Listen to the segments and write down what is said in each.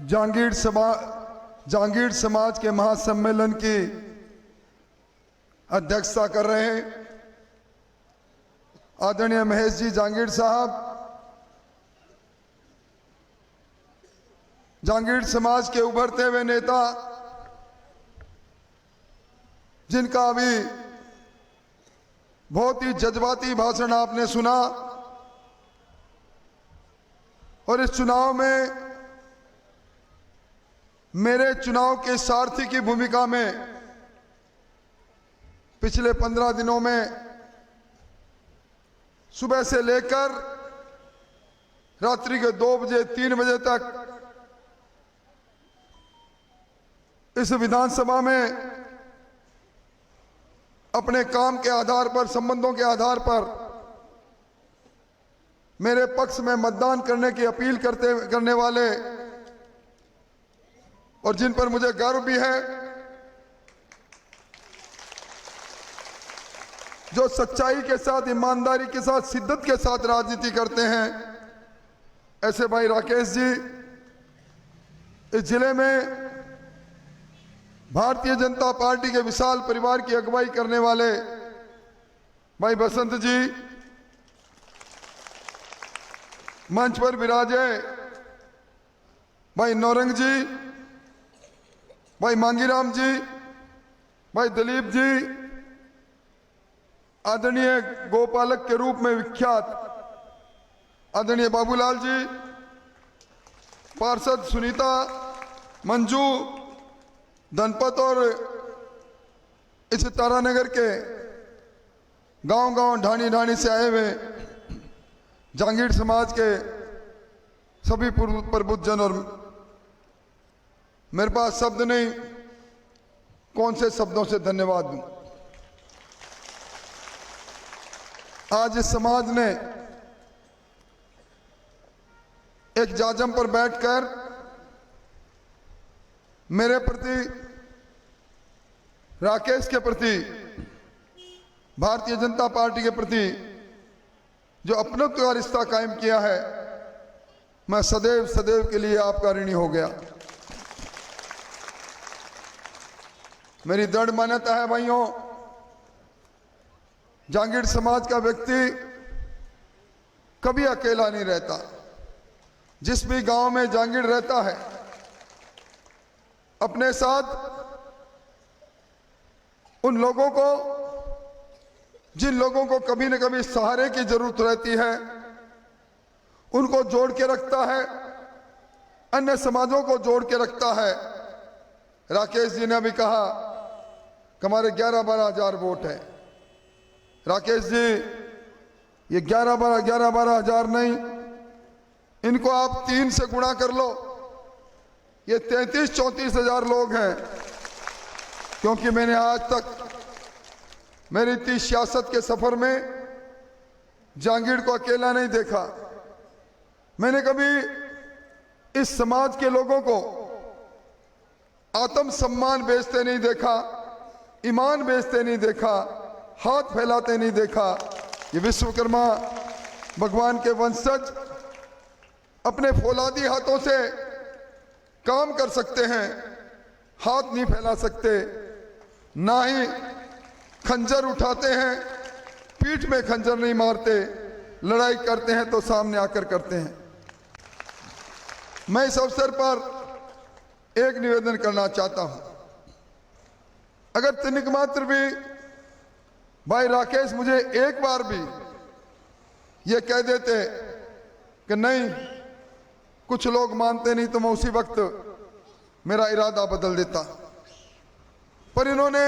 जहांगीर समाज के महासम्मेलन की अध्यक्षता कर रहे हैं आदरणीय महेश जी जहांगीर साहब। जहांगीर समाज के उभरते हुए नेता, जिनका अभी बहुत ही जज्बाती भाषण आपने सुना, और इस चुनाव में मेरे चुनाव के सारथी की भूमिका में पिछले 15 दिनों में सुबह से लेकर रात्रि के 2 बजे 3 बजे तक इस विधानसभा में अपने काम के आधार पर, संबंधों के आधार पर मेरे पक्ष में मतदान करने की अपील करने वाले, और जिन पर मुझे गर्व भी है, जो सच्चाई के साथ, ईमानदारी के साथ, शिद्दत के साथ राजनीति करते हैं, ऐसे भाई राकेश जी इस जिले में भारतीय जनता पार्टी के विशाल परिवार की अगुवाई करने वाले भाई बसंत जी, मंच पर विराजे भाई नौरंग जी, भाई मांगीराम जी, भाई दिलीप जी, आदरणीय गोपालक के रूप में विख्यात आदरणीय बाबूलाल जी, पार्षद सुनीता, मंजू, धनपत, और इस तारानगर के गांव-गांव, ढाणी-ढाणी से आए हुए जहांगीर समाज के सभी प्रबुद्धजन, और मेरे पास शब्द नहीं, कौन से शब्दों से धन्यवाद दूं। आज इस समाज ने एक जाजम पर बैठकर मेरे प्रति, राकेश के प्रति, भारतीय जनता पार्टी के प्रति जो अपनत्व का रिश्ता कायम किया है, मैं सदैव सदैव के लिए आपका ऋणी हो गया। मेरी दृढ़ मान्यता है भाइयों, जहांगीर समाज का व्यक्ति कभी अकेला नहीं रहता। जिस भी गांव में जहांगीर रहता है, अपने साथ उन लोगों को, जिन लोगों को कभी न कभी सहारे की जरूरत रहती है, उनको जोड़ के रखता है, अन्य समाजों को जोड़ के रखता है। राकेश जी ने अभी कहा कि हमारे 11-12 हजार वोट है। राकेश जी, ये 11-12 हजार नहीं, इनको आप 3 से गुणा कर लो, ये 33-34 हजार लोग हैं। क्योंकि मैंने आज तक मेरी 30 सियासत के सफर में जहांगीर को अकेला नहीं देखा। मैंने कभी इस समाज के लोगों को आत्मसम्मान बेचते नहीं देखा, ईमान बेचते नहीं देखा, हाथ फैलाते नहीं देखा। ये विश्वकर्मा भगवान के वंशज अपने फौलादी हाथों से काम कर सकते हैं, हाथ नहीं फैला सकते, ना ही खंजर उठाते हैं, पीठ में खंजर नहीं मारते, लड़ाई करते हैं तो सामने आकर करते हैं। मैं इस अवसर पर एक निवेदन करना चाहता हूं, अगर तनिक मात्र भी भाई राकेश मुझे एक बार भी ये कह देते कि नहीं, कुछ लोग मानते नहीं, तो मैं उसी वक्त मेरा इरादा बदल देता। पर इन्होंने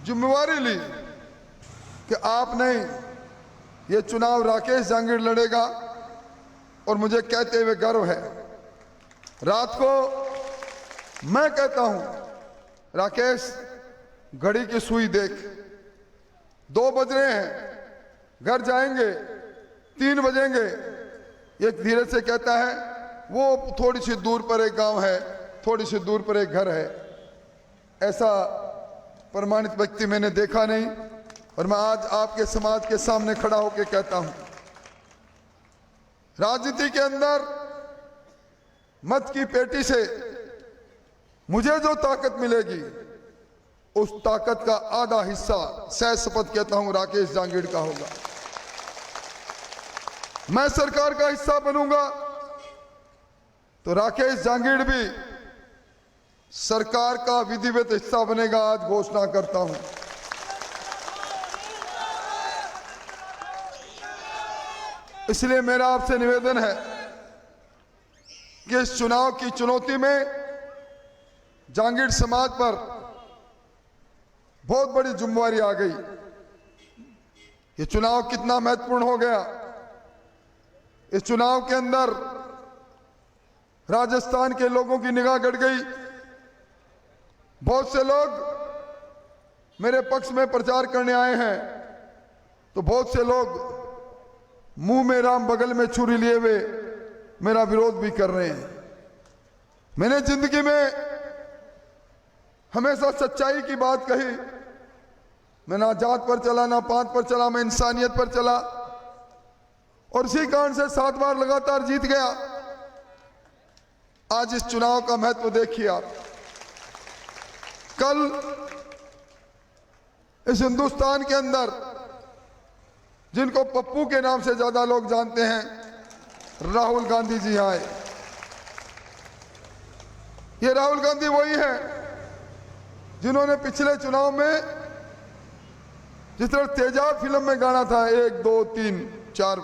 जिम्मेवारी ली कि आप नहीं, ये चुनाव राकेश जहांगीर लड़ेगा, और मुझे कहते हुए गर्व है। रात को मैं कहता हूं, राकेश घड़ी की सुई देख, 2 बज रहे हैं, घर जाएंगे, 3 बजेंगे। एक धीरे से कहता है, वो थोड़ी सी दूर पर एक गांव है, थोड़ी सी दूर पर एक घर है। ऐसा प्रमाणित व्यक्ति मैंने देखा नहीं, और मैं आज आपके समाज के सामने खड़ा होकर कहता हूं, राजनीति के अंदर मत की पेटी से मुझे जो ताकत मिलेगी उस ताकत का आधा हिस्सा सह शपथ कहता हूं राकेश जांगीड़ का होगा। मैं सरकार का हिस्सा बनूंगा तो राकेश जांगीड़ भी सरकार का विधिवत हिस्सा बनेगा। आज घोषणा करता हूं। इसलिए मेरा आपसे निवेदन है कि इस चुनाव की चुनौती में जांगीड़ समाज पर बहुत बड़ी जिम्मेवारी आ गई। ये चुनाव कितना महत्वपूर्ण हो गया। इस चुनाव के अंदर राजस्थान के लोगों की निगाह गड़ गई। बहुत से लोग मेरे पक्ष में प्रचार करने आए हैं तो बहुत से लोग मुंह में राम बगल में छुरी लिए हुए मेरा विरोध भी कर रहे हैं। मैंने जिंदगी में हमेशा सच्चाई की बात कही। मैं ना जात पर चला ना पात पर चला, मैं इंसानियत पर चला और इसी कारण से 7 बार लगातार जीत गया। आज इस चुनाव का महत्व देखिए आप। कल इस हिंदुस्तान के अंदर जिनको पप्पू के नाम से ज्यादा लोग जानते हैं, राहुल गांधी जी आए। ये राहुल गांधी वही है जिन्होंने पिछले चुनाव में जिस तरह तेजाब फिल्म में गाना था 1 2 3 4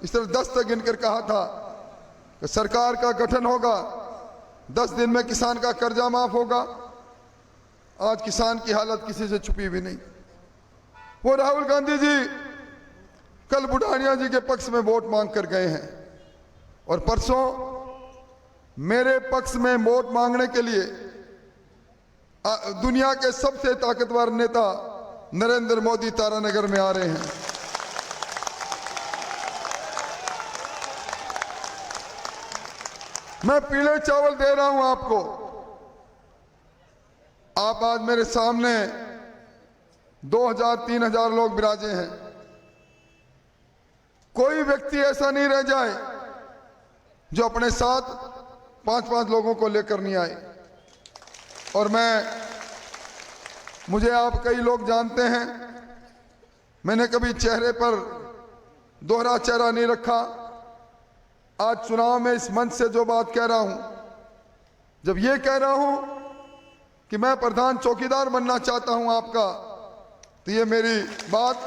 इस तरह 10 तक गिनकर कहा था कि सरकार का गठन होगा, 10 दिन में किसान का कर्जा माफ होगा। आज किसान की हालत किसी से छुपी भी नहीं। वो राहुल गांधी जी कल बुढ़ानिया जी के पक्ष में वोट मांग कर गए हैं और परसों मेरे पक्ष में वोट मांगने के लिए दुनिया के सबसे ताकतवर नेता नरेंद्र मोदी तारानगर में आ रहे हैं। मैं पीले चावल दे रहा हूं आपको। आप आज मेरे सामने 2000-3000 लोग विराजे हैं। कोई व्यक्ति ऐसा नहीं रह जाए जो अपने साथ 5-5 लोगों को लेकर नहीं आए। और मुझे आप कई लोग जानते हैं। मैंने कभी चेहरे पर दोहरा चेहरा नहीं रखा। आज चुनाव में इस मंच से जो बात कह रहा हूं, जब ये कह रहा हूं कि मैं प्रधान चौकीदार बनना चाहता हूं आपका, तो ये मेरी बात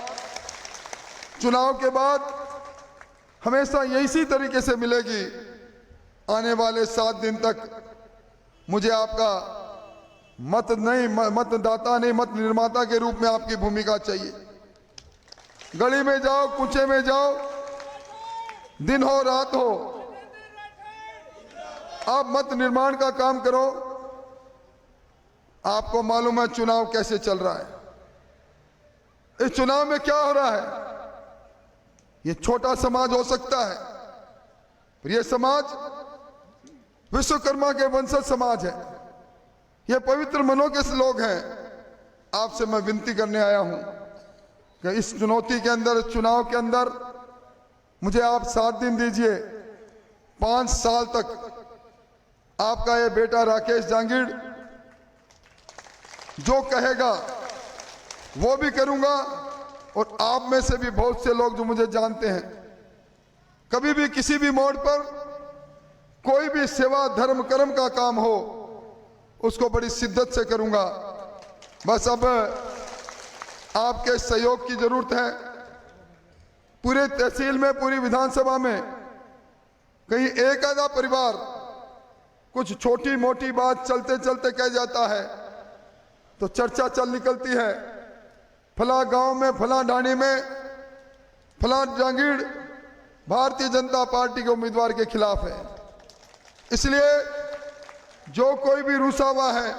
चुनाव के बाद हमेशा इसी तरीके से मिलेगी। आने वाले 7 दिन तक मुझे आपका मतदाता नहीं, मत निर्माता के रूप में आपकी भूमिका चाहिए। गली में जाओ, कूचे में जाओ, दिन हो रात हो, आप मत निर्माण का काम करो। आपको मालूम है चुनाव कैसे चल रहा है। इस चुनाव में क्या हो रहा है। ये छोटा समाज हो सकता है पर यह समाज विश्वकर्मा के वंशज समाज है। ये पवित्र मनों के लोग हैं। आपसे मैं विनती करने आया हूं कि इस चुनौती के अंदर, चुनाव के अंदर मुझे आप 7 दिन दीजिए। 5 साल तक आपका ये बेटा राकेश जांगीड़ जो कहेगा वो भी करूंगा। और आप में से भी बहुत से लोग जो मुझे जानते हैं, कभी भी किसी भी मोड़ पर कोई भी सेवा धर्म कर्म का काम हो उसको बड़ी शिद्दत से करूंगा। बस अब आपके सहयोग की जरूरत है। पूरे तहसील में, पूरी विधानसभा में कहीं एक आधा परिवार कुछ छोटी मोटी बात चलते चलते कह जाता है तो चर्चा चल निकलती है, फला गांव में, फला ढाणी में फला जांगीड़ भारतीय जनता पार्टी के उम्मीदवार के खिलाफ है। इसलिए जो कोई भी रूसा हुआ है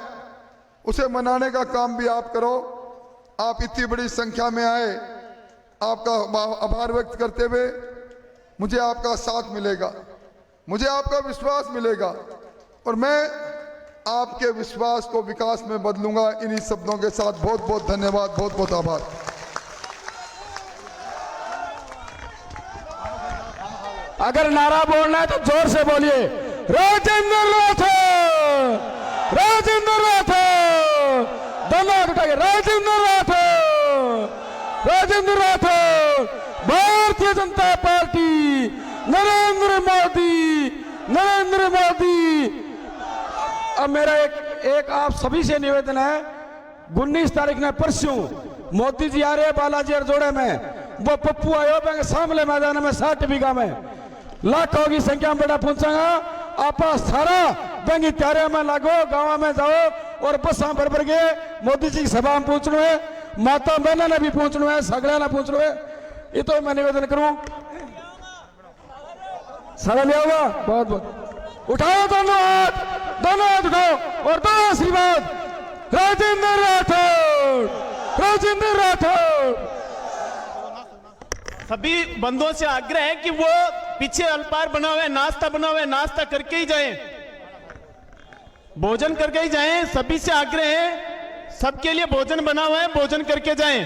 उसे मनाने का काम भी आप करो। आप इतनी बड़ी संख्या में आए, आपका आभार व्यक्त करते हुए मुझे आपका साथ मिलेगा, मुझे आपका विश्वास मिलेगा और मैं आपके विश्वास को विकास में बदलूंगा। इन्हीं शब्दों के साथ बहुत बहुत धन्यवाद, बहुत बहुत आभार। अगर नारा बोलना है तो जोर से बोलिए। राजेंद्र राठौर, राजेंद्र राठौर, दोनों हाथ उठाइए, राजेंद्र राठौर, राजेंद्र राठौर, भारतीय जनता पार्टी, नरेंद्र मोदी, नरेंद्र मोदी। अब मेरा एक आप सभी से निवेदन है, 19 तारीख ने परसों मोदी जी आ रहे हैं बालाजी और जोड़े में, वो पप्पू आयोग के सामने मैदान में 60 बीघा में लाखों की संख्या में बेटा पहुंचागा। आप सारा बेंगी त्यारे में लागो, गांव में जाओ और बसा भर भर के मोदी जी की सभा में पहुंचना है, माता बहना ने भी पहुंचना है, सगड़ा ने पहुंचना है। ये तो मैं निवेदन करूं, सारा लिया हुआ बहुत बहुत उठाओ, दोनों हाथ उठाओ और दो आशीर्वाद। राजेंद्र राठौर, राजेंद्र राठौर। सभी बंधुओं से आग्रह है कि वो पीछे अल्पार बना हुआ है, नाश्ता बना हुआ है, नाश्ता करके ही जाएं, भोजन करके ही जाएं। सभी से आग्रह है, सबके लिए भोजन बना हुआ है, भोजन करके जाएं।